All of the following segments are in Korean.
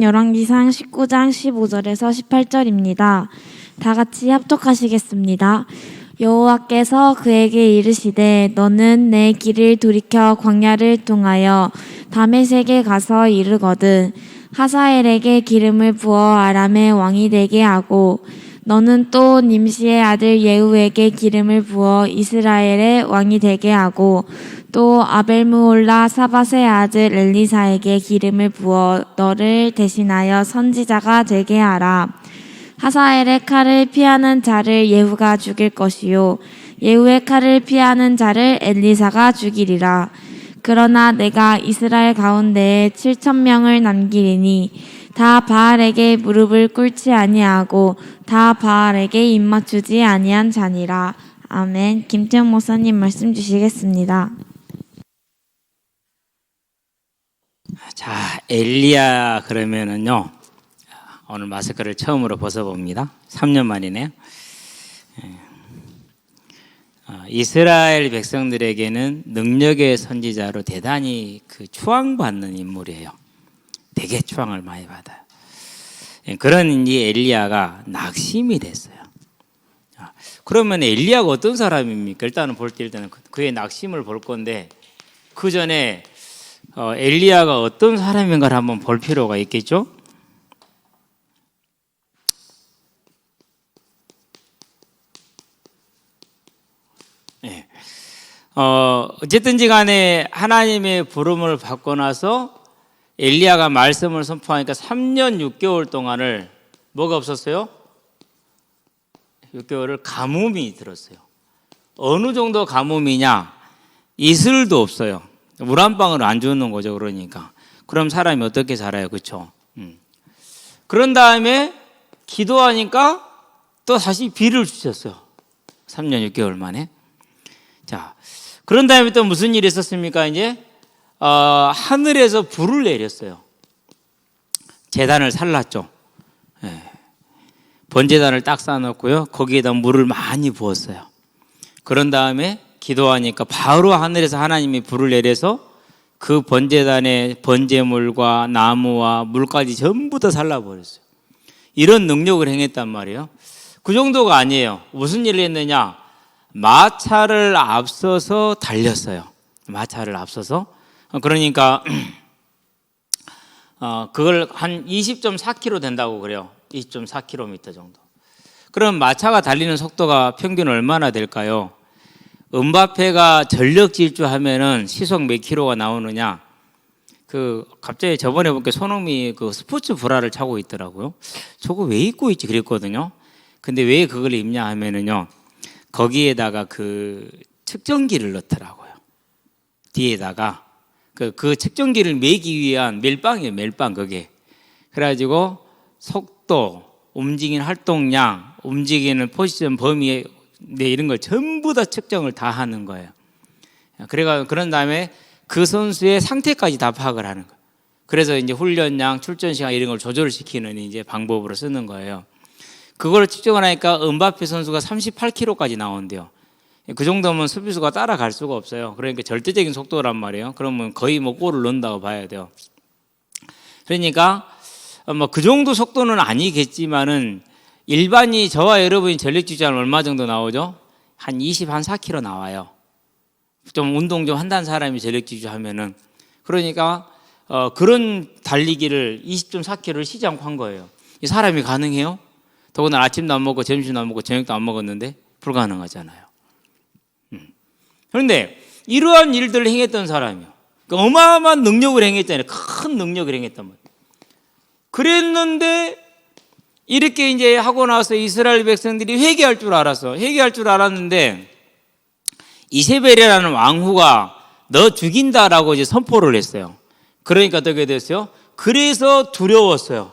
열왕기상 19장 15절에서 18절입니다. 다 같이 합독하시겠습니다. 여호와께서 그에게 이르시되 너는 내 길을 돌이켜 광야를 통하여 다메섹에 가서 이르거든 하사엘에게 기름을 부어 아람의 왕이 되게 하고 너는 또 님시의 아들 예후에게 기름을 부어 이스라엘의 왕이 되게 하고 또 아벨므올라 사밧의 아들 엘리사에게 기름을 부어 너를 대신하여 선지자가 되게 하라. 하사엘의 칼을 피하는 자를 예후가 죽일 것이요 예후의 칼을 피하는 자를 엘리사가 죽이리라. 그러나 내가 이스라엘 가운데에 7,000명을 남기리니 다 바알에게 무릎을 꿇지 아니하고 다 바알에게 입맞추지 아니한 자니라. 아멘. 김태형 목사님 말씀 주시겠습니다. 자, 엘리야 그러면은요, 오늘 마스크를 처음으로 벗어봅니다. 3년 만이네요. 이스라엘 백성들에게는 능력의 선지자로 대단히 추앙받는 인물이에요. 되게 추앙을 많이 받아요. 그런 이 엘리야가 낙심이 됐어요. 그러면 엘리야가 어떤 사람입니까? 일단은 볼 때 일단은 그의 낙심을 볼 건데 그 전에 엘리야가 어떤 사람인가를 한번 볼 필요가 있겠죠? 네. 어쨌든지 간에 하나님의 부름을 받고 나서 엘리야가 말씀을 선포하니까 3년 6개월 동안을 뭐가 없었어요? 6개월을 가뭄이 들었어요. 어느 정도 가뭄이냐? 이슬도 없어요. 물 한 방울 안 주는 거죠. 그러니까 그럼 사람이 어떻게 살아요? 그렇죠? 그런 다음에 기도하니까 또 다시 비를 주셨어요. 3년 6개월 만에. 자, 그런 다음에 또 무슨 일이 있었습니까? 이제 하늘에서 불을 내렸어요. 제단을 살랐죠. 번제단을 딱 쌓아놓고요. 거기에다 물을 많이 부었어요. 그런 다음에 기도하니까 바로 하늘에서 하나님이 불을 내려서 그 번제단의 번제물과 나무와 물까지 전부 다 살라버렸어요. 이런 능력을 행했단 말이에요. 그 정도가 아니에요. 무슨 일을 했느냐? 마차를 앞서서 달렸어요. 마차를 앞서서. 그러니까 그걸 한 20.4km 된다고 그래요. 20.4km 정도. 그럼 마차가 달리는 속도가 평균 얼마나 될까요? 음바페가 전력 질주하면은 시속 몇 킬로가 나오느냐? 갑자기 저번에 보니까 손흥민이 스포츠 브라를 차고 있더라고요. 저거 왜 입고 있지? 그랬거든요. 근데 왜 그걸 입냐 하면은요. 거기에다가 측정기를 넣더라고요. 뒤에다가 그 측정기를 매기 위한 멜빵이에요. 멜빵 그게. 그래가지고 속도, 움직이는 활동량, 움직이는 포지션 범위 이런 걸 전부 다 측정을 다 하는 거예요. 그런 다음에 그 선수의 상태까지 다 파악을 하는 거예요. 그래서 이제 훈련량, 출전 시간 이런 걸 조절시키는 이제 방법으로 쓰는 거예요. 그걸 측정을 하니까 음바페 선수가 38km까지 나온대요. 그 정도면 수비수가 따라갈 수가 없어요. 그러니까 절대적인 속도란 말이에요. 그러면 거의 골을 넣는다고 봐야 돼요. 그러니까 그 정도 속도는 아니겠지만은 일반이 저와 여러분이 전력 질주하면 얼마 정도 나오죠? 한 4km 나와요. 좀 운동 좀 한다는 사람이 전력 질주하면은. 그러니까 그런 달리기를 20.4km를 쉬지 않고 한 거예요. 이 사람이 가능해요? 더구나 아침도 안 먹고 점심도 안 먹고 저녁도 안 먹었는데 불가능하잖아요. 그런데 이러한 일들을 행했던 사람이요. 그러니까 어마어마한 능력을 행했잖아요. 큰 능력을 행했단 말이에요. 그랬는데 이렇게 이제 하고 나서 이스라엘 백성들이 회개할 줄 알았어. 회개할 줄 알았는데 이세벨이라는 왕후가 너 죽인다라고 이제 선포를 했어요. 그러니까 어떻게 됐어요? 그래서 두려웠어요.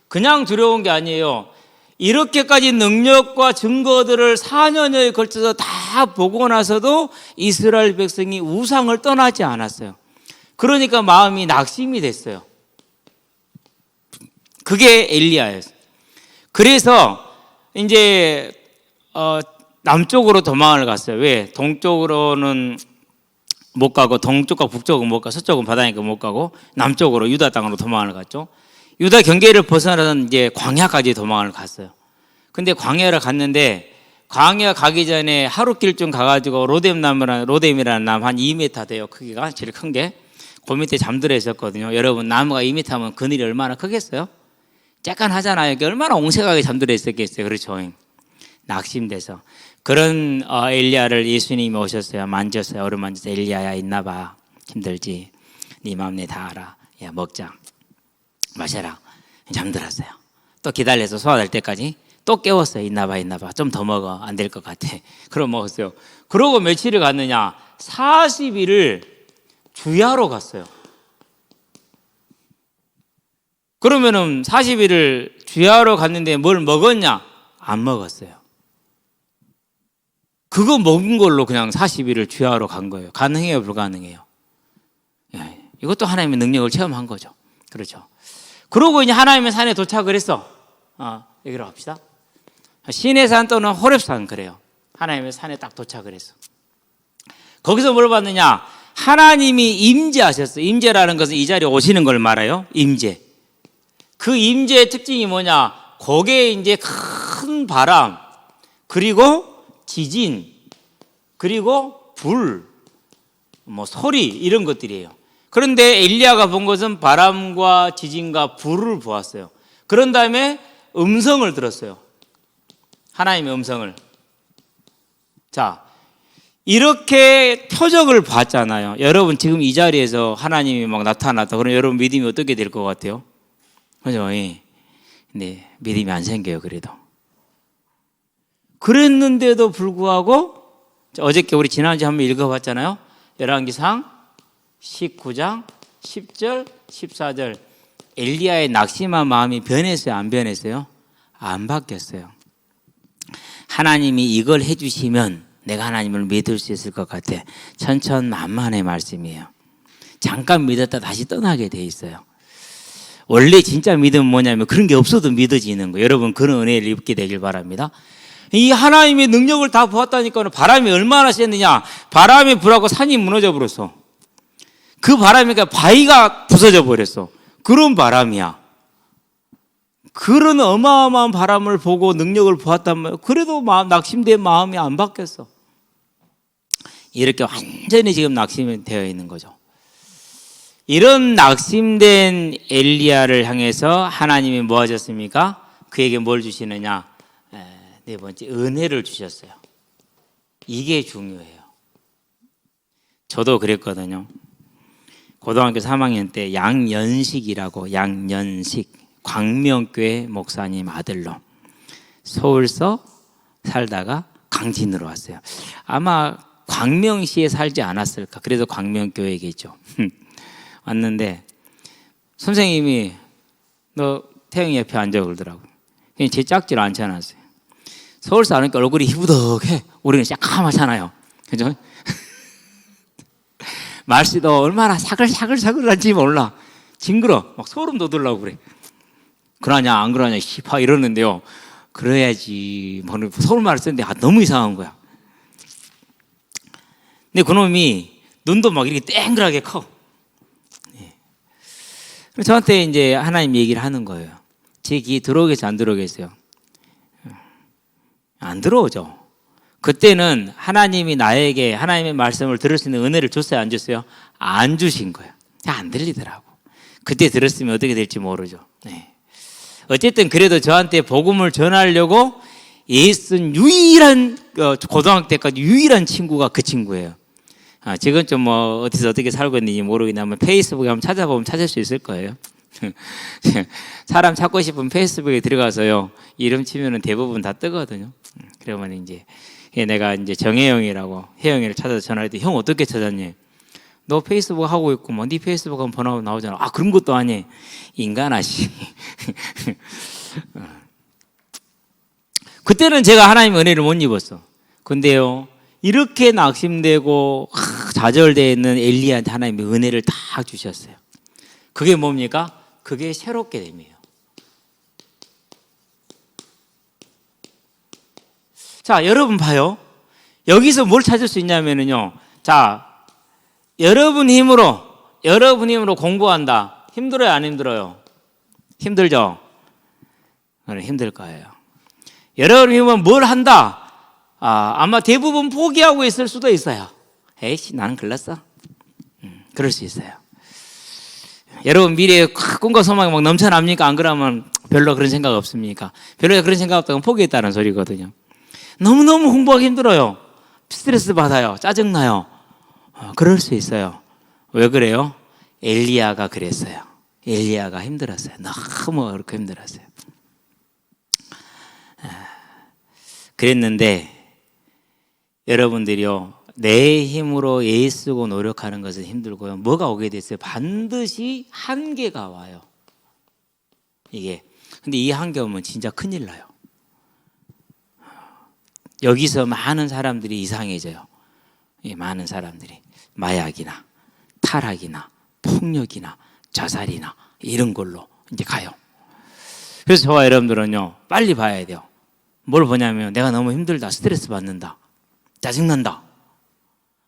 그냥 두려운 게 아니에요. 이렇게까지 능력과 증거들을 4년여에 걸쳐서 다 보고 나서도 이스라엘 백성이 우상을 떠나지 않았어요. 그러니까 마음이 낙심이 됐어요. 그게 엘리야였어요. 그래서 이제 남쪽으로 도망을 갔어요. 왜? 동쪽으로는 못 가고 동쪽과 북쪽은 못 가고 서쪽은 바다니까 못 가고 남쪽으로 유다 땅으로 도망을 갔죠. 유다 경계를 벗어나는 이제 광야까지 도망을 갔어요. 근데 광야를 갔는데 광야 가기 전에 하루길쯤 가가지고 로뎀이라는 나무 한 2m 돼요. 크기가 제일 큰 게. 그 밑에 잠들어 있었거든요. 여러분 나무가 2m면 그늘이 얼마나 크겠어요? 쬐깐하잖아요. 얼마나 옹색하게 잠들어 있었겠어요. 그렇죠. 낙심돼서 그런 엘리야를 예수님이 오셨어요. 만졌어요. 어루만져서 엘리야야 있나봐. 힘들지. 네 마음 내 다 알아. 야 먹자. 마셔라. 잠들었어요. 또 기다려서 소화될 때까지 또 깨웠어요. 있나봐. 좀 더 먹어. 안 될 것 같아. 그럼 먹었어요. 그러고 며칠을 갔느냐. 40일을 주야로 갔어요. 그러면은 40일을 주야로 갔는데 뭘 먹었냐? 안 먹었어요. 그거 먹은 걸로 그냥 40일을 주야로 간 거예요. 가능해요, 불가능해요? 예, 이것도 하나님의 능력을 체험한 거죠. 그렇죠. 그러고 이제 하나님의 산에 도착을 했어. 여기로 갑시다. 시내산 또는 호렙산 그래요. 하나님의 산에 딱 도착을 했어. 거기서 뭘 봤느냐? 하나님이 임재하셨어요. 임재라는 것은 이 자리에 오시는 걸 말해요. 임재. 그 임재의 특징이 뭐냐? 거기에 이제 큰 바람, 그리고 지진, 그리고 불, 소리 이런 것들이에요. 그런데 엘리야가 본 것은 바람과 지진과 불을 보았어요. 그런 다음에 음성을 들었어요. 하나님의 음성을. 자, 이렇게 표적을 봤잖아요. 여러분 지금 이 자리에서 하나님이 막 나타났다. 그럼 여러분 믿음이 어떻게 될 것 같아요? 그죠? 네, 믿음이 안 생겨요. 그래도. 그랬는데도 불구하고 어저께 우리 지난주에 한번 읽어봤잖아요. 열왕기상 19장 10절 14절 엘리야의 낙심한 마음이 변했어요? 안 변했어요? 안 바뀌었어요. 하나님이 이걸 해주시면 내가 하나님을 믿을 수 있을 것 같아. 천천만만의 말씀이에요. 잠깐 믿었다 다시 떠나게 돼 있어요. 원래 진짜 믿음은 뭐냐면 그런 게 없어도 믿어지는 거예요. 여러분 그런 은혜를 입게 되길 바랍니다. 이 하나님의 능력을 다 보았다니까 바람이 얼마나 셌느냐. 바람이 불하고 산이 무너져 버렸어. 그 바람이니까 바위가 부서져 버렸어. 그런 바람이야. 그런 어마어마한 바람을 보고 능력을 보았단 말이에요. 그래도 낙심된 마음이 안 바뀌었어. 이렇게 완전히 지금 낙심이 되어 있는 거죠. 이런 낙심된 엘리야를 향해서 하나님이 뭐 하셨습니까? 그에게 뭘 주시느냐? 네 번째, 은혜를 주셨어요. 이게 중요해요. 저도 그랬거든요. 고등학교 3학년 때 양연식이라고, 양연식 광명교회 목사님 아들로 서울서 살다가 강진으로 왔어요. 아마 광명시에 살지 않았을까. 그래서 광명교회겠죠. 왔는데 선생님이 너 태영이 옆에 앉아 그러더라고요. 제 짝지를 앉혀놨어요. 서울 사니까 얼굴이 희부덕해. 우리는 새까맣잖아요. 그죠? 말씨도 얼마나 사글사글한지 몰라. 징그러. 막 소름 돋으려고 그래. 그러냐 안 그러냐 씨파 이러는데요. 그래야지. 서울말을 쓰는데 너무 이상한 거야. 근데 그놈이 눈도 막 이렇게 땡그랗게 커. 그래서 저한테 이제 하나님 얘기를 하는 거예요. 제 귀에 들어오겠어요? 안 들어오겠어요? 안 들어오죠. 그때는 하나님이 나에게 하나님의 말씀을 들을 수 있는 은혜를 줬어요? 안 줬어요? 안 주신 거예요. 안 들리더라고. 그때 들었으면 어떻게 될지 모르죠. 네. 어쨌든 그래도 저한테 복음을 전하려고 애쓴 유일한 고등학교 때까지 유일한 친구가 그 친구예요. 지금 좀 어디서 어떻게 살고 있는지 모르겠는데 페이스북에 한번 찾아보면 찾을 수 있을 거예요. 사람 찾고 싶으면 페이스북에 들어가서요. 이름 치면은 대부분 다 뜨거든요. 그러면 이제 내가 이제 정혜영이라고 혜영이를 찾아서 전화할 때 형 어떻게 찾았니? 너 페이스북 하고 있고 뭐 네 페이스북 하면 번호 나오잖아. 그런 것도 아니. 인간아 씨. 그때는 제가 하나님의 은혜를 못 입었어. 근데요. 이렇게 낙심되고 좌절되어 있는 엘리야한테 하나님의 은혜를 다 주셨어요. 그게 뭡니까? 그게 새롭게 됨이에요. 자, 여러분 봐요. 여기서 뭘 찾을 수 있냐면요. 자, 여러분 힘으로 공부한다. 힘들어요, 안 힘들어요? 힘들죠? 힘들 거예요. 여러분 힘으로 뭘 한다? 아마 대부분 포기하고 있을 수도 있어요. 에이씨, 나는 글렀어. 그럴 수 있어요. 여러분 미래에 꿈과 소망이 막 넘쳐납니까? 안 그러면 별로 그런 생각 없습니까? 별로 그런 생각 없다면 포기했다는 소리거든요. 너무너무 공부하기 힘들어요. 스트레스 받아요. 짜증나요. 그럴 수 있어요. 왜 그래요? 엘리야가 그랬어요. 엘리야가 힘들었어요. 너무 그렇게 힘들었어요. 그랬는데 여러분들이요, 내 힘으로 애쓰고 노력하는 것은 힘들고요. 뭐가 오게 됐어요? 반드시 한계가 와요. 이게. 근데 이 한계 오면 진짜 큰일 나요. 여기서 많은 사람들이 이상해져요. 많은 사람들이 마약이나 타락이나 폭력이나 자살이나 이런 걸로 이제 가요. 그래서 저와 여러분들은요, 빨리 봐야 돼요. 뭘 보냐면 내가 너무 힘들다, 스트레스 받는다, 짜증난다,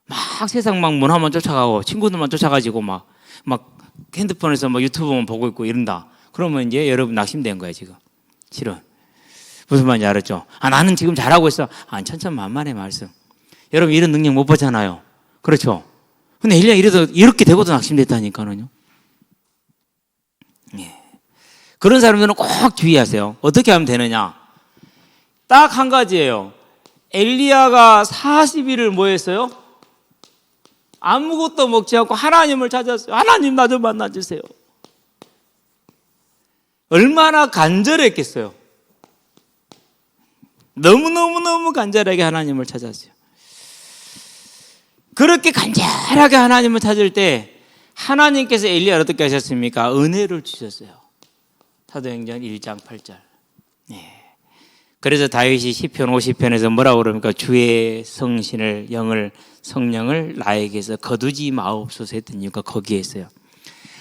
막 세상 막 문화만 쫓아가고 친구들만 쫓아가지고 막 핸드폰에서 막 유튜브만 보고 있고 이런다. 그러면 이제 여러분 낙심된 거예요 지금. 실은 무슨 말인지 알았죠? 나는 지금 잘하고 있어. 천천만만의 말씀. 여러분 이런 능력 못 보잖아요. 그렇죠? 근데 엘리야 이렇게 되고도 낙심됐다니까요. 예. 그런 사람들은 꼭 주의하세요. 어떻게 하면 되느냐? 딱 한 가지예요. 엘리야가 40일을 뭐 했어요? 아무것도 먹지 않고 하나님을 찾았어요. 하나님 나 좀 만나주세요. 얼마나 간절했겠어요. 너무너무 간절하게 하나님을 찾았어요. 그렇게 간절하게 하나님을 찾을 때 하나님께서 엘리야를 어떻게 하셨습니까? 은혜를 주셨어요. 사도행전 1장 8절. 네. 그래서 다윗이 시편 50편에서 뭐라고 그럽니까? 주의 성신을 성령을 나에게서 거두지 마옵소서 했던 이유가 거기에 있어요.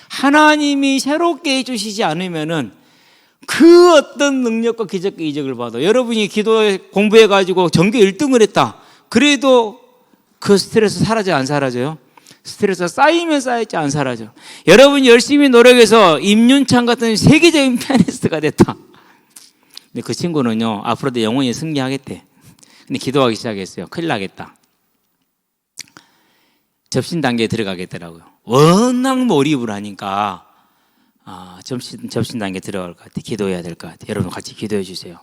하나님이 새롭게 해주시지 않으면은 그 어떤 능력과 기적과 이적을 봐도, 여러분이 기도에 공부해가지고 전교 1등을 했다. 그래도 그 스트레스 사라져 안 사라져요? 스트레스가 쌓이면 쌓였지 안 사라져. 여러분이 열심히 노력해서 임윤찬 같은 세계적인 피아니스트가 됐다. 근데 그 친구는요, 앞으로도 영원히 승리하겠대. 근데 기도하기 시작했어요. 큰일 나겠다. 접신 단계에 들어가겠더라고요. 워낙 몰입을 하니까 접신 단계에 들어갈 것 같아. 기도해야 될 것 같아. 여러분 같이 기도해 주세요.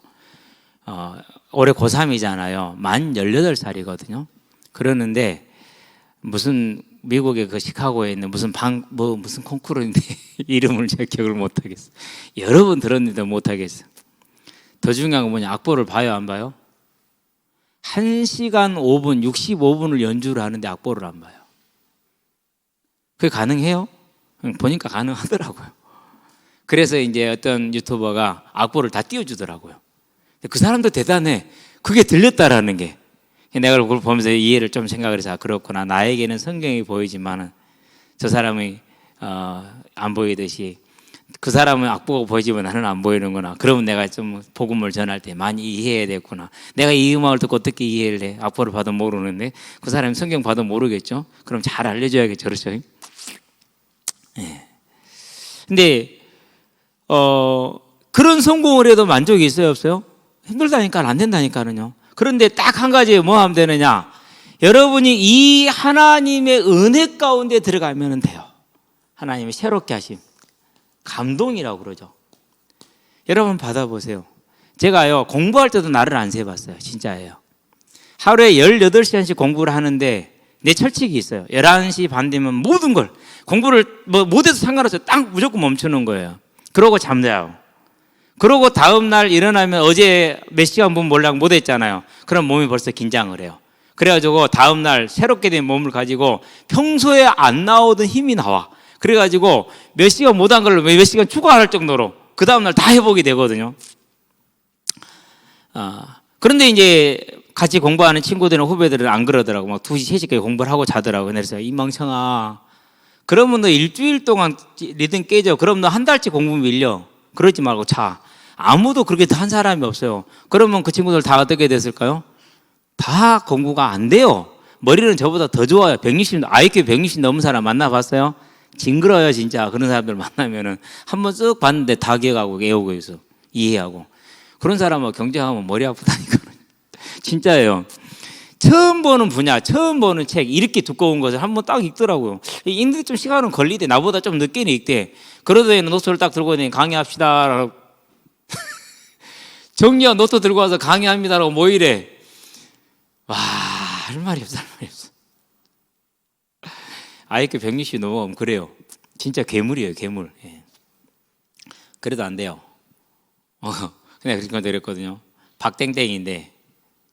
올해 고3이잖아요. 만 18살이거든요. 그러는데 무슨 미국의 그 시카고에 있는 무슨 콩쿠르인데 이름을 제가 기억을 못 하겠어. 여러 번 들었는데 못 하겠어. 더 중요한 건 뭐냐? 악보를 봐요, 안 봐요? 1시간 5분, 65분을 연주를 하는데 악보를 안 봐요. 그게 가능해요? 보니까 가능하더라고요. 그래서 이제 어떤 유튜버가 악보를 다 띄워주더라고요. 그 사람도 대단해. 그게 들렸다라는 게. 내가 그걸 보면서 이해를 좀 생각을 해서 그렇구나. 나에게는 성경이 보이지만은 저 사람이 안 보이듯이 그 사람은 악보가 보이지만 나는 안 보이는구나. 그러면 내가 좀 복음을 전할 때 많이 이해해야 되겠구나. 내가 이 음악을 듣고 어떻게 이해를 해? 악보를 봐도 모르는데 그 사람이 성경 봐도 모르겠죠? 그럼 잘 알려줘야겠죠. 그렇죠? 예. 근데 그런 성공을 해도 만족이 있어요, 없어요? 힘들다니까 안 된다니까는요. 그런데 딱 한 가지 뭐 하면 되느냐? 여러분이 이 하나님의 은혜 가운데 들어가면 돼요. 하나님이 새롭게 하심. 감동이라고 그러죠. 여러분 받아보세요. 제가요, 공부할 때도 나를 안 세봤어요. 진짜예요. 하루에 18시간씩 공부를 하는데 내 철칙이 있어요. 11시 반 되면 모든 걸 공부를 못해도 상관없어요. 딱 무조건 멈추는 거예요. 그러고 잠자요. 그러고 다음날 일어나면 어제 몇 시간 본 몰락 못했잖아요. 그럼 몸이 벌써 긴장을 해요. 그래가지고 다음날 새롭게 된 몸을 가지고 평소에 안 나오던 힘이 나와. 그래가지고 몇 시간 못한 걸 몇 시간 추가할 정도로 그 다음날 다 회복이 되거든요. 그런데 이제 같이 공부하는 친구들이나 후배들은 안 그러더라고. 막 2시, 3시까지 공부를 하고 자더라고. 그래서 이 멍청아, 그러면 너 일주일 동안 리듬 깨져. 그럼 너 한 달치 공부 밀려. 그러지 말고 자. 아무도 그렇게 한 사람이 없어요. 그러면 그 친구들 다 어떻게 됐을까요? 다 공부가 안 돼요. 머리는 저보다 더 좋아요. 160, IQ 160 넘은 사람 만나봤어요? 징그러요, 진짜. 그런 사람들 만나면은 한번 쓱 봤는데 다 기억하고 외우고 있어. 이해하고. 그런 사람하고 경쟁하면 머리 아프다니까. 진짜예요. 처음 보는 분야, 처음 보는 책, 이렇게 두꺼운 것을 한번 딱 읽더라고요. 읽는데 좀 시간은 걸리대. 나보다 좀 늦게는 읽대. 그러더니 노트를 딱 들고 오더니 강의합시다. 정리한 노트 들고 와서 강의합니다라고 뭐 이래. 와, 할 말이 없어, 할 말이 없어. IQ 160 넘으면 그래요. 진짜 괴물이에요, 괴물. 예. 그래도 안 돼요. 그냥 그렇게 그랬거든요. 박땡땡인데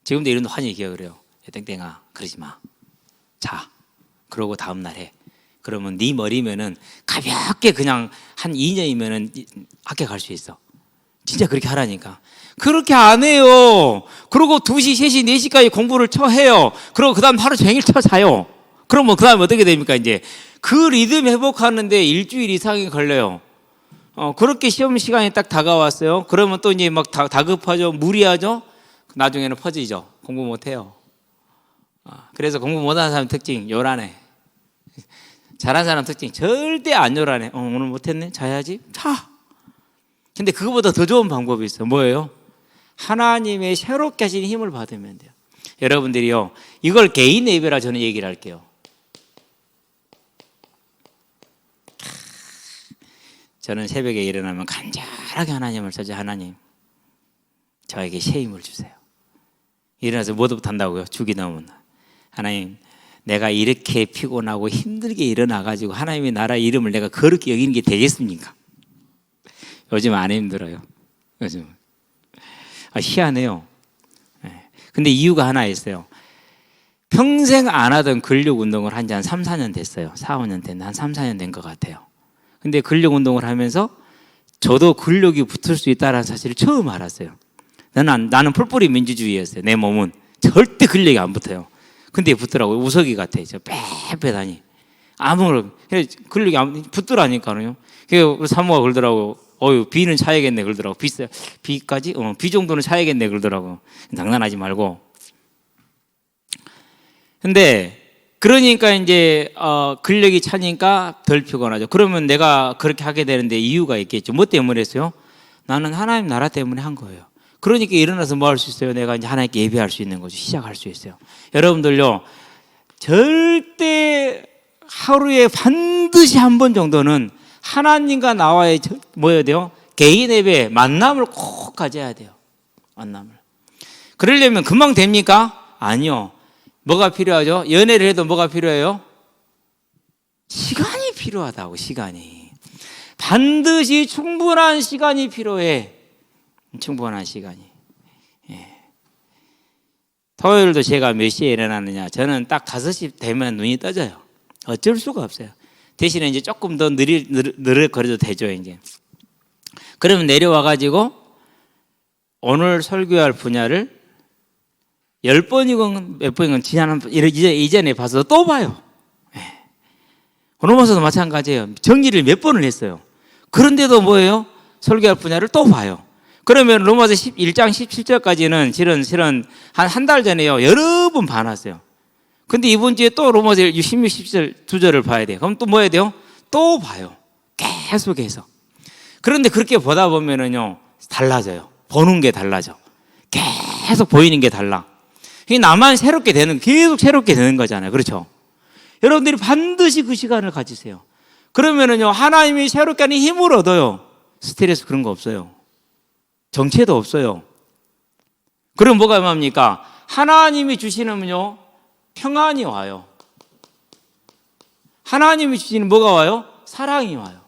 지금도 이런 환히 기억을 해요. 야, 땡땡아, 그러지 마. 자, 그러고 다음 날 해. 그러면 네 머리면은 가볍게 그냥 한 2년이면은 학교 갈 수 있어. 진짜 그렇게 하라니까. 그렇게 안 해요. 그러고 2시, 3시, 4시까지 공부를 해요. 그러고 그 다음 하루 종일 자요. 그러면 그 다음에 어떻게 됩니까? 이제 그 리듬 회복하는데 일주일 이상이 걸려요. 그렇게 시험 시간이 딱 다가왔어요. 그러면 또 이제 막 다급하죠. 무리하죠. 나중에는 퍼지죠. 공부 못해요. 그래서 공부 못하는 사람 특징 요란해. 잘하는 사람 특징 절대 안 요란해. 오늘 못했네. 자야지. 자. 근데 그거보다 더 좋은 방법이 있어요. 뭐예요? 하나님의 새롭게 하신 힘을 받으면 돼요. 여러분들이요, 이걸 개인 예배라 저는 얘기를 할게요. 저는 새벽에 일어나면 간절하게 하나님을 찾아. 하나님, 저에게 새 힘을 주세요. 일어나서 뭐부터 한다고요? 죽이 넘은 하나님, 내가 이렇게 피곤하고 힘들게 일어나가지고 하나님의 나라 이름을 내가 거룩히 여기는 게 되겠습니까? 요즘 안 힘들어요. 요즘 희한해요. 근데 이유가 하나 있어요. 평생 안 하던 근력 운동을 한 지 한 3, 4년 됐어요. 4, 5년 됐나? 한 3, 4년 된 것 같아요. 근데 근력 운동을 하면서 저도 근력이 붙을 수 있다는 사실을 처음 알았어요. 나는 풀뿌리 민주주의였어요. 내 몸은 절대 근력이 안 붙어요. 근데 붙더라고요. 우석이 같아. 저 빽빽하니. 아무런 근력이 안 붙더라니까요. 그래서 우리 사모가 그러더라고. 비는 차야겠네 그러더라고. 비까지? 비 정도는 차야겠네 그러더라고. 장난하지 말고. 근데 그러니까 이제 근력이 차니까 덜 피곤하죠. 그러면 내가 그렇게 하게 되는데 이유가 있겠죠. 뭐 때문에 했어요? 나는 하나님 나라 때문에 한 거예요. 그러니까 일어나서 뭐 할 수 있어요? 내가 이제 하나님께 예배할 수 있는 거죠. 시작할 수 있어요. 여러분들요, 절대 하루에 반드시 한 번 정도는 하나님과 나와의 뭐여야 돼요? 개인 예배, 만남을 꼭 가져야 돼요. 만남을. 그러려면 금방 됩니까? 아니요. 뭐가 필요하죠? 연애를 해도 뭐가 필요해요? 시간이 필요하다고. 시간이 반드시 충분한 시간이 필요해. 충분한 시간이. 예. 토요일도 제가 몇 시에 일어나느냐? 저는 딱 5시 되면 눈이 떠져요. 어쩔 수가 없어요. 대신에 이제 조금 더 느릿거려도 되죠, 이제. 그러면 내려와가지고 오늘 설교할 분야를 10번이건 몇 번이건 이전에 봐서 또 봐요. 로마서도 마찬가지예요. 정리를 몇 번을 했어요. 그런데도 뭐예요? 설교할 분야를 또 봐요. 그러면 로마서 1장 17절까지는 실은 한 달 전에요. 여러 번 봐놨어요. 근데 이번 주에 또 로마서 16, 17절 2절을 봐야 돼요. 그럼 또 뭐 해야 돼요? 또 봐요. 계속해서. 그런데 그렇게 보다 보면은요, 달라져요. 보는 게 달라져. 계속 보이는 게 달라. 나만 계속 새롭게 되는 거잖아요. 그렇죠? 여러분들이 반드시 그 시간을 가지세요. 그러면은요, 하나님이 새롭게 하는 힘을 얻어요. 스트레스 그런 거 없어요. 정체도 없어요. 그럼 뭐가 뭡니까? 하나님이 주시는요, 평안이 와요. 하나님이 주시는 뭐가 와요? 사랑이 와요.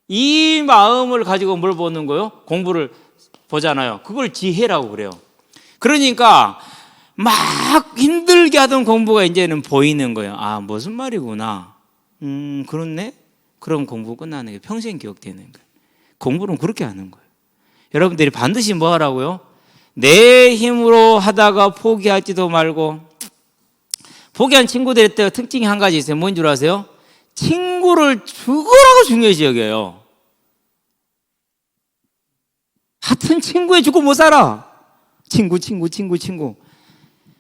이 마음을 가지고 뭘 보는 거예요? 공부를 보잖아요. 그걸 지혜라고 그래요. 그러니까 막 힘들게 하던 공부가 이제는 보이는 거예요. 아, 무슨 말이구나. 그렇네? 그럼 공부 끝나는 게 평생 기억되는 거예요. 공부는 그렇게 하는 거예요. 여러분들이 반드시 뭐 하라고요? 내 힘으로 하다가 포기하지도 말고. 포기한 친구들의 특징이 한 가지 있어요. 뭔 줄 아세요? 친구를 죽으라고 중요시 여겨요. 하여튼 친구에 죽고 못 살아. 친구.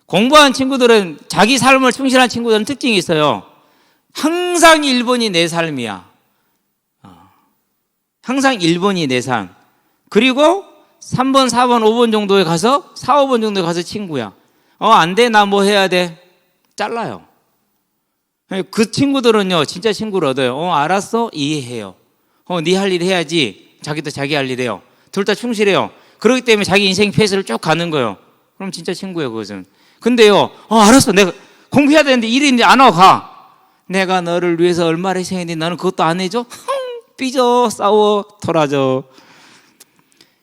공부한 친구들은, 자기 삶을 충실한 친구들은 특징이 있어요. 항상 1번이 내 삶이야. 항상 1번이 내 삶. 그리고 3번, 4번, 5번 정도에 가서 4, 5번 정도에 가서 친구야. 안 돼, 나 뭐 해야 돼? 잘라요. 그 친구들은요 진짜 친구를 얻어요. 알았어, 이해해요. 네 할 일 해야지. 자기도 자기 할 일 해요. 둘 다 충실해요. 그렇기 때문에 자기 인생 페이스를 쭉 가는 거예요. 그럼 진짜 친구예요, 그것은. 근데요, 알았어, 내가 공부해야 되는데 일이 있는데 안 하고 가. 내가 너를 위해서 얼마나 희생했는데 나는 그것도 안 해줘? 삐져, 싸워, 토라져.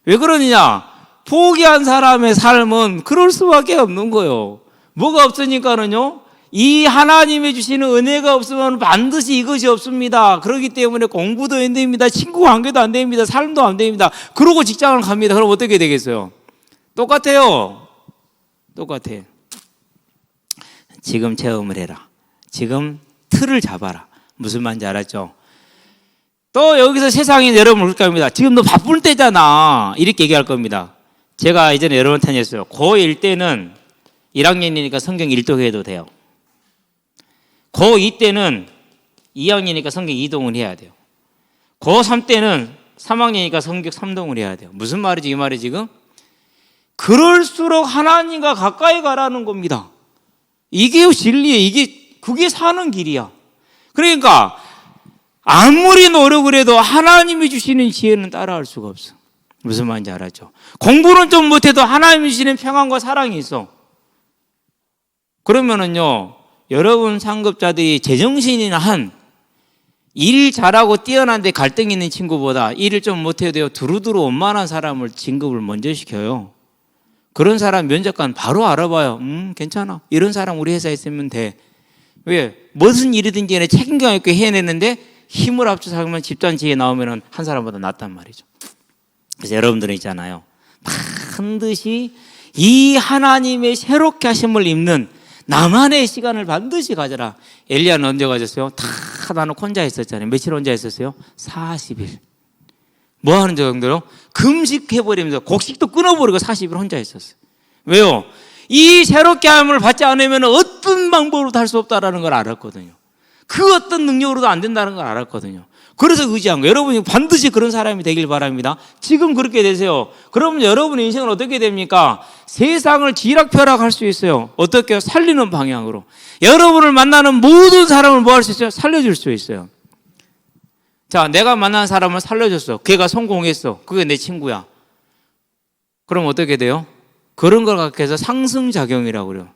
왜 그러느냐? 포기한 사람의 삶은 그럴 수밖에 없는 거예요. 뭐가 없으니까는요, 이 하나님이 주시는 은혜가 없으면 반드시 이것이 없습니다. 그렇기 때문에 공부도 안 됩니다. 친구 관계도 안 됩니다. 삶도 안 됩니다. 그러고 직장을 갑니다. 그럼 어떻게 되겠어요? 똑같아요. 똑같아. 지금 체험을 해라. 지금 틀을 잡아라. 무슨 말인지 알았죠? 또 여기서 세상에 여러분 올 겁니다. 지금 너 바쁠 때잖아. 이렇게 얘기할 겁니다. 제가 예전에 여러분한테 했어요. 고1 때는 1학년이니까 성경 1독해도 돼요. 고2 때는 2학년이니까 성경 2동을 해야 돼요. 고3 때는 3학년이니까 성경 3동을 해야 돼요. 무슨 말이지 이 말이 지금? 그럴수록 하나님과 가까이 가라는 겁니다. 이게 진리예요. 그게 사는 길이야. 그러니까 아무리 노력을 해도 하나님이 주시는 지혜는 따라할 수가 없어. 무슨 말인지 알았죠? 공부는 좀 못해도 하나님이 주시는 평안과 사랑이 있어. 그러면은요, 여러분 상급자들이 제정신이나 한 일 잘하고 뛰어난데 갈등 있는 친구보다 일을 좀 못해도요, 두루두루 원만한 사람을 진급을 먼저 시켜요. 그런 사람 면접관 바로 알아봐요. 괜찮아. 이런 사람 우리 회사에 있으면 돼. 왜? 무슨 일이든지 간에 책임감 있게 해내는데 힘을 합쳐서 하면 집단 지혜 나오면 한 사람보다 낫단 말이죠. 그래서 여러분들은 있잖아요, 반드시 이 하나님의 새롭게 하심을 입는 나만의 시간을 반드시 가져라. 엘리야는 언제 가졌어요? 다 나는 혼자 있었잖아요. 며칠 혼자 있었어요? 40일. 뭐 하는 정도로? 금식해버리면서 곡식도 끊어버리고 40일 혼자 있었어요. 왜요? 이 새롭게 함을 받지 않으면 어떤 방법으로도 할 수 없다는 걸 알았거든요. 그 어떤 능력으로도 안 된다는 걸 알았거든요. 그래서 의지한 거예요. 여러분이 반드시 그런 사람이 되길 바랍니다. 지금 그렇게 되세요. 그러면 여러분의 인생은 어떻게 됩니까? 세상을 지락펴락할 수 있어요. 어떻게? 살리는 방향으로. 여러분을 만나는 모든 사람을 뭐 할 수 있어요? 살려줄 수 있어요. 자, 내가 만난 사람을 살려줬어. 걔가 성공했어. 그게 내 친구야. 그럼 어떻게 돼요? 그런 걸 갖게 해서 상승작용이라고 그래요.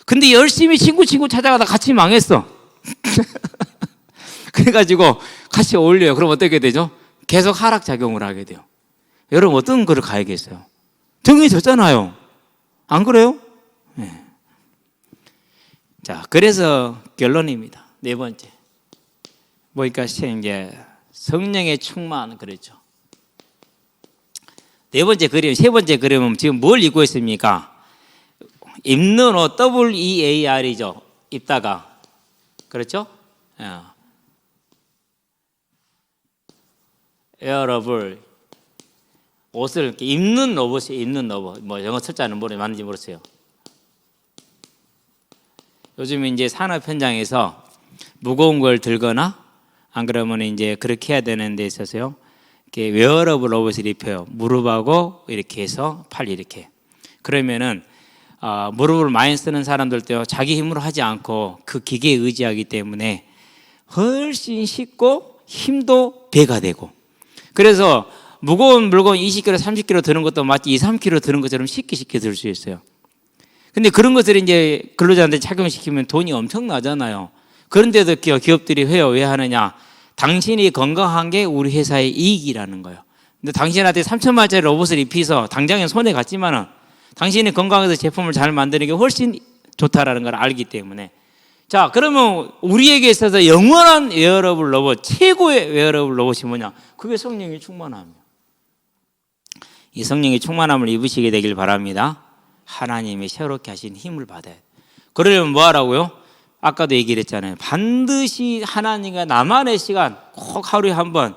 근데 열심히 친구 찾아가다 같이 망했어. 그래가지고 같이 어울려요. 그럼 어떻게 되죠? 계속 하락작용을 하게 돼요. 여러분 어떤 거를 가야겠어요? 정해졌잖아요. 안 그래요? 네. 자, 그래서 결론입니다. 네 번째. 뭐니까 이제 성령의 충만, 그렇죠. 네 번째 그림, 세 번째 그림은 지금 뭘 입고 있습니까? 입는 옷, WEAR이죠. 입다가. 그렇죠? 웨어러블. 옷을 이렇게 입는 로봇이 입는 로봇. 뭐 영어 철자는 맞는지 모르겠어요. 요즘 이제 산업 현장에서 무거운 걸 들거나 안 그러면 이제 그렇게 해야 되는 데 있어서요, 이렇게 웨어러블 로봇을 입혀요. 무릎하고 이렇게 해서 팔 이렇게. 그러면은 무릎을 많이 쓰는 사람들도요, 자기 힘으로 하지 않고 그 기계에 의지하기 때문에 훨씬 쉽고 힘도 배가 되고, 그래서 무거운 물건 20kg, 30kg 드는 것도 마치 2, 3kg 드는 것처럼 쉽게 들 수 있어요. 근데 그런 것들을 이제 근로자한테 착용시키면 돈이 엄청 나잖아요. 그런데도 기업들이 해요. 왜 하느냐? 당신이 건강한 게 우리 회사의 이익이라는 거예요. 근데 당신한테 3천만 원짜리 로봇을 입혀서 당장엔 손해 갔지만은 당신이 건강해서 제품을 잘 만드는 게 훨씬 좋다라는 걸 알기 때문에. 자, 그러면 우리에게 있어서 영원한 웨어러블 로봇, 최고의 웨어러블 로봇이 뭐냐? 그게 성령의 충만함이에요. 이 성령의 충만함을 입으시게 되길 바랍니다. 하나님이 새롭게 하신 힘을 받아야 돼요. 그러려면 뭐 하라고요? 아까도 얘기를 했잖아요. 반드시 하나님과 나만의 시간 꼭 하루에 한 번,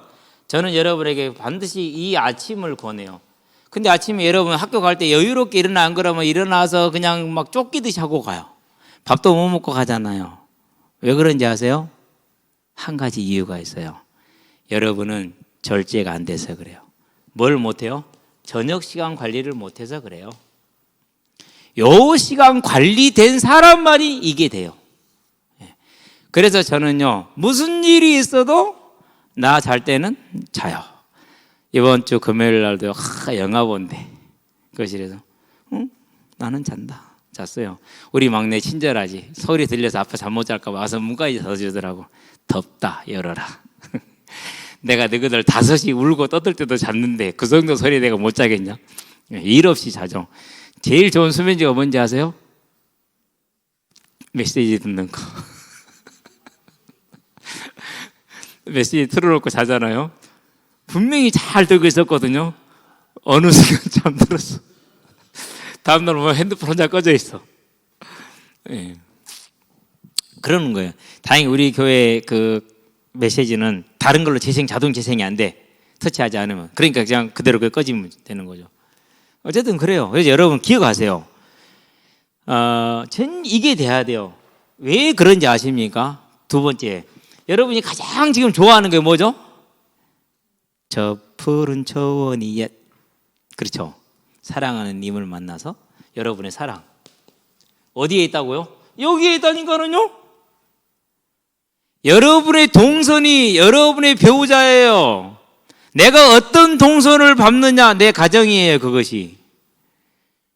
저는 여러분에게 반드시 이 아침을 권해요. 근데 아침에 여러분 학교 갈 때 여유롭게 일어나 안 그러면 일어나서 그냥 막 쫓기듯이 하고 가요. 밥도 못 먹고 가잖아요. 왜 그런지 아세요? 한 가지 이유가 있어요. 여러분은 절제가 안 돼서 그래요. 뭘 못해요? 저녁 시간 관리를 못해서 그래요. 요 시간 관리된 사람만이 이게 돼요. 그래서 저는요, 무슨 일이 있어도 나 잘 때는 자요. 이번 주 금요일 날도 영화 본대. 거실에서 나는 잔다. 잤어요. 우리 막내 친절하지. 소리 들려서 앞에 잠 못 잘까 봐 와서 문까지 닫아주더라고. 덥다 열어라. 내가 너희들 5시 울고 떠들 때도 잤는데 그 정도 소리 내가 못 자겠냐? 일 없이 자죠. 제일 좋은 수면제가 뭔지 아세요? 메시지 듣는 거. 메시지 틀어놓고 자잖아요. 분명히 잘 듣고 있었거든요. 어느 순간 잠들었어. 다음날 보면 핸드폰 혼자 꺼져 있어. 예. 그러는 거예요. 다행히 우리 교회 그 메시지는 다른 걸로 자동 재생이 안 돼. 터치하지 않으면. 그러니까 그냥 그대로 꺼지면 되는 거죠. 어쨌든 그래요. 그래서 여러분 기억하세요. 이게 돼야 돼요. 왜 그런지 아십니까? 두 번째, 여러분이 가장 지금 좋아하는 게 뭐죠? 저 푸른 초원이 옛. 그렇죠. 사랑하는 님을 만나서 여러분의 사랑 어디에 있다고요? 여기에 있다니까는요. 여러분의 동선이 여러분의 배우자예요. 내가 어떤 동선을 밟느냐 내 가정이에요. 그것이.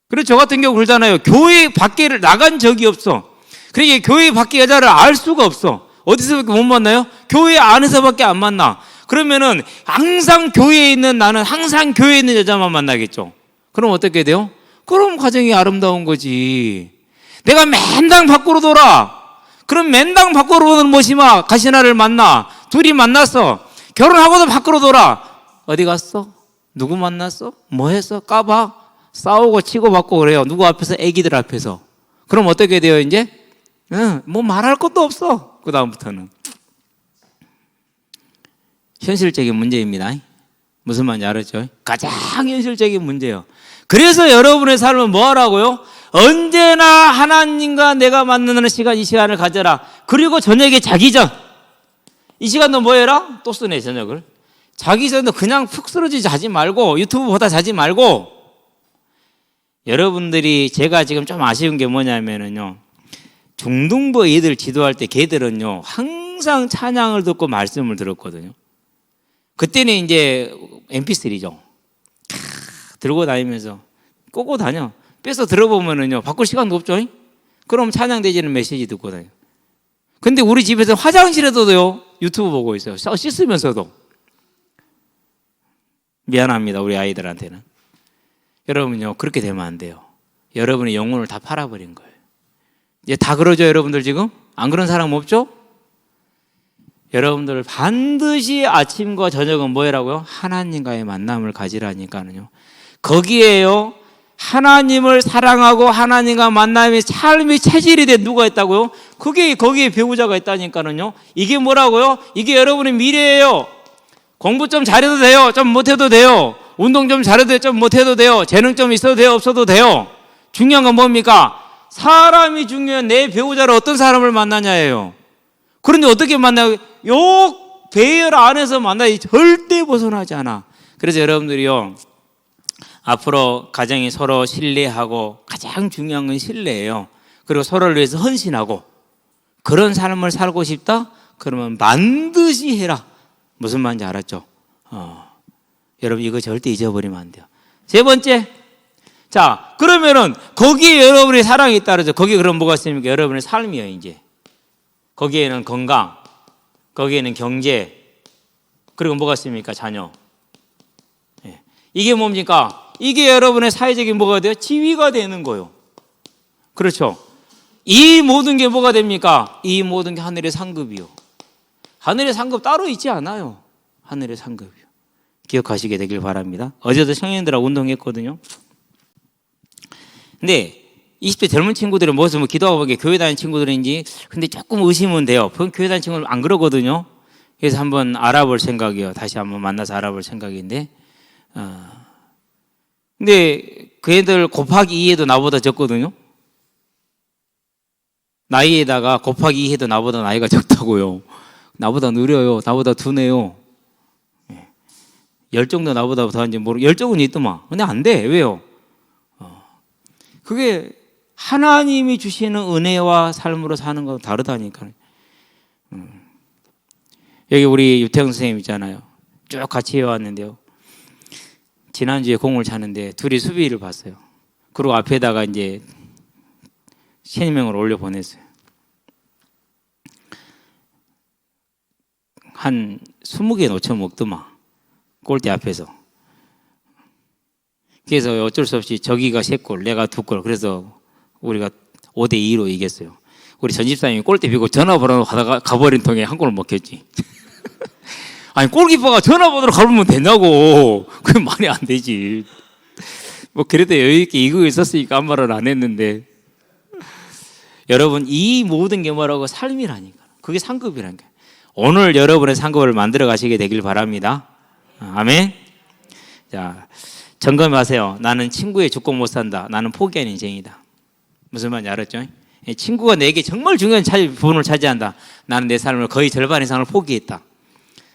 그래서 저 같은 경우 그러잖아요. 교회 밖에를 나간 적이 없어. 그러니까 교회 밖에 여자를 알 수가 없어. 어디서밖에 못 만나요? 교회 안에서밖에 안 만나. 그러면은 항상 교회에 있는 나는 항상 교회에 있는 여자만 만나겠죠. 그럼 어떻게 돼요? 그럼 가정이 아름다운 거지. 내가 맨날 밖으로 돌아. 그럼 맨날 밖으로 도는 모시마 가시나를 만나. 둘이 만났어. 결혼하고도 밖으로 돌아. 어디 갔어? 누구 만났어? 뭐 했어? 까봐. 싸우고 치고 받고 그래요. 누구 앞에서? 애기들 앞에서. 그럼 어떻게 돼요 이제? 뭐 말할 것도 없어. 그 다음부터는. 현실적인 문제입니다. 무슨 말인지 알았죠? 가장 현실적인 문제예요. 그래서 여러분의 삶은 뭐 하라고요? 언제나 하나님과 내가 만나는 시간, 이 시간을 가져라. 그리고 저녁에 자기 전. 이 시간 너 뭐 해라? 또 쓰네 저녁을. 자기 전도 그냥 푹 쓰러지지 자지 말고 유튜브 보다 자지 말고. 여러분들이 제가 지금 좀 아쉬운 게 뭐냐면은요. 중등부 애들 지도할 때 걔들은요. 항상 찬양을 듣고 말씀을 들었거든요. 그때는 이제 mp3죠. 들고 다니면서 꼬고 다녀. 뺏어 들어보면은요. 바꿀 시간도 없죠. 그럼 찬양대지는 메시지 듣고 다녀. 근데 우리 집에서 화장실에서도요. 유튜브 보고 있어요. 씻으면서도. 미안합니다. 우리 아이들한테는. 여러분요. 그렇게 되면 안 돼요. 여러분의 영혼을 다 팔아버린 거예요. 이제 다 그러죠. 여러분들 지금? 안 그런 사람 없죠? 여러분들 반드시 아침과 저녁은 뭐라고요? 하나님과의 만남을 가지라니까는요. 거기에요. 하나님을 사랑하고 하나님과 만남의 삶의 체질이 된 누가 있다고요? 거기에 배우자가 있다니까는요. 이게 뭐라고요? 이게 여러분의 미래예요. 공부 좀 잘해도 돼요. 좀 못해도 돼요. 운동 좀 잘해도 돼요. 좀 못해도 돼요. 재능 좀 있어도 돼요. 없어도 돼요. 중요한 건 뭡니까? 사람이 중요한 내 배우자를 어떤 사람을 만나냐예요. 그런데 어떻게 만나요? 요 배열 안에서 만나야 절대 벗어나지 않아. 그래서 여러분들이요. 앞으로 가정이 서로 신뢰하고 가장 중요한 건 신뢰예요. 그리고 서로를 위해서 헌신하고 그런 삶을 살고 싶다? 그러면 반드시 해라. 무슨 말인지 알았죠? 여러분 이거 절대 잊어버리면 안 돼요. 세 번째. 자, 그러면은 거기에 여러분의 사랑이 있다 그러죠. 거기에 그럼 뭐가 있습니까? 여러분의 삶이에요, 이제. 거기에는 건강, 거기에는 경제, 그리고 뭐가 있습니까? 자녀. 예. 이게 뭡니까? 이게 여러분의 사회적인 뭐가 돼요? 지위가 되는 거예요. 그렇죠? 이 모든 게 뭐가 됩니까? 이 모든 게 하늘의 상급이요. 하늘의 상급 따로 있지 않아요. 하늘의 상급이요. 기억하시게 되길 바랍니다. 어제도 청년들하고 운동했거든요. 근데 20대 젊은 친구들은 무엇을 뭐 기도하고 보기에 교회 다니는 친구들인지 근데 조금 의심은 돼요. 교회 다니는 친구는 안 그러거든요. 그래서 한번 알아볼 생각이에요. 다시 한번 만나서 알아볼 생각인데 근데 그 애들 곱하기 2해도 나보다 적거든요. 나이에다가 곱하기 2해도 나보다 나이가 적다고요. 나보다 느려요. 나보다 둔해요. 열정도 나보다 더한지 모르고 열정은 있더만. 근데 안 돼. 왜요? 그게 하나님이 주시는 은혜와 삶으로 사는 건 다르다니까요. 여기 우리 유태영 선생님 있잖아요. 쭉 같이 해왔는데요. 지난주에 공을 차는데 둘이 수비를 봤어요. 그리고 앞에다가 이제 신임명을 올려 보냈어요. 한 20개 놓쳐 먹더만. 골대 앞에서. 그래서 어쩔 수 없이 저기가 3골, 내가 2골. 그래서 우리가 5대2로 이겼어요. 우리 전집사님이 골대 비고 전화번호 하다가 가버린 통에 한 골을 먹혔지. 아니, 골키퍼가 전화번호로 가보면 되냐고. 그게 말이 안 되지. 뭐, 그래도 여유있게 이거 있었으니까 아무 말은 안 했는데. 여러분, 이 모든 게 뭐라고? 삶이라니까. 그게 상급이라니까. 오늘 여러분의 상급을 만들어 가시게 되길 바랍니다. 아멘. 자, 점검하세요. 나는 친구의 죽고 못 산다. 나는 포기한 인생이다. 무슨 말인지 알았죠? 친구가 내게 정말 중요한 부분을 차지한다. 나는 내 삶을 거의 절반 이상을 포기했다.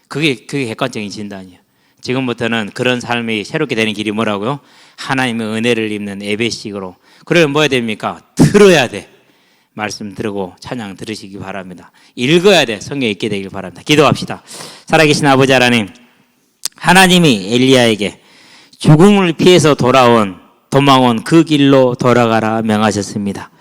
그게 객관적인 진단이에요. 지금부터는 그런 삶이 새롭게 되는 길이 뭐라고요? 하나님의 은혜를 입는 예배식으로. 그러면 뭐 해야 됩니까? 들어야 돼. 말씀 들으고 찬양 들으시기 바랍니다. 읽어야 돼. 성경 읽게 되길 바랍니다. 기도합시다. 살아계신 아버지 하나님, 하나님이 엘리야에게 죽음을 피해서 도망온 그 길로 돌아가라 명하셨습니다.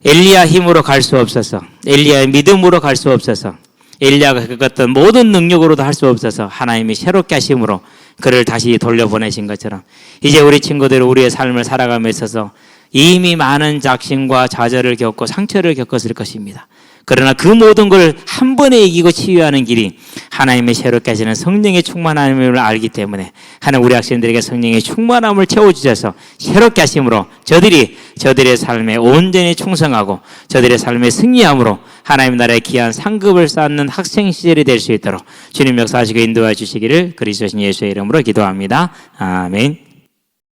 엘리야 힘으로 갈 수 없어서, 엘리야의 믿음으로 갈 수 없어서, 엘리야가 겪었던 모든 능력으로도 할 수 없어서 하나님이 새롭게 하심으로 그를 다시 돌려보내신 것처럼 이제 우리 친구들 우리의 삶을 살아감에 있어서 이미 많은 작심과 좌절을 겪고 상처를 겪었을 것입니다. 그러나 그 모든 걸 한 번에 이기고 치유하는 길이 하나님의 새롭게 하시는 성령의 충만함을 알기 때문에 하나님 우리 학생들에게 성령의 충만함을 채워주셔서 새롭게 하심으로 저들의 삶에 온전히 충성하고 저들의 삶에 승리함으로 하나님 나라의 귀한 상급을 쌓는 학생 시절이 될 수 있도록 주님 역사하시고 인도해 주시기를 그리스도신 예수의 이름으로 기도합니다. 아멘.